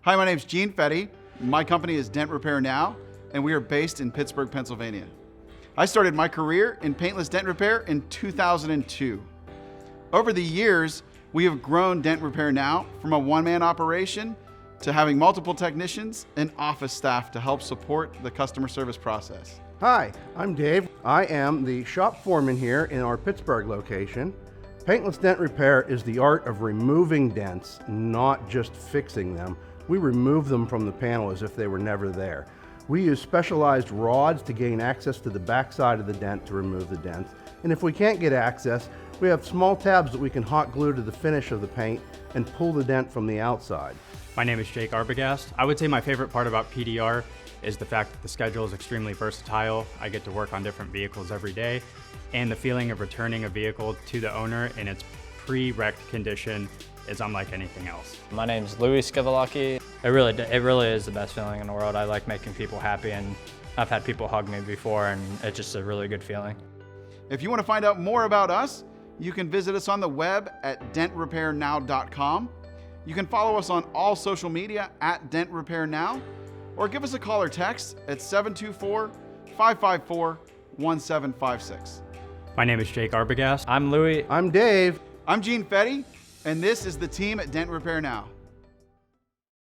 Hi, my name's Gene Fetty. My company is Dent Repair Now, and we are based in Pittsburgh, Pennsylvania. I started my career in paintless dent repair in 2002. Over the years, we have grown Dent Repair Now from a one-man operation to having multiple technicians and office staff to help support the customer service process. Hi, I'm Dave. I am the shop foreman here in our Pittsburgh location. Paintless dent repair is the art of removing dents, not just fixing them. We remove them from the panel as if they were never there. We use specialized rods to gain access to the back side of the dent to remove the dents. And if we can't get access, we have small tabs that we can hot glue to the finish of the paint and pull the dent from the outside. My name is Jake Arbogast. I would say my favorite part about PDR is the fact that the schedule is extremely versatile. I get to work on different vehicles every day, and the feeling of returning a vehicle to the owner in its pre-wrecked condition is unlike anything else. My name's Louis Skivalaki. It really is the best feeling in the world. I like making people happy, and I've had people hug me before, and it's just a really good feeling. If you want to find out more about us, you can visit us on the web at dentrepairnow.com. You can follow us on all social media at Dent Repair Now, or give us a call or text at 724-554-1756. My name is Jake Arbogast. I'm Louis. I'm Dave. I'm Gene Fetty, and this is the team at Dent Repair Now.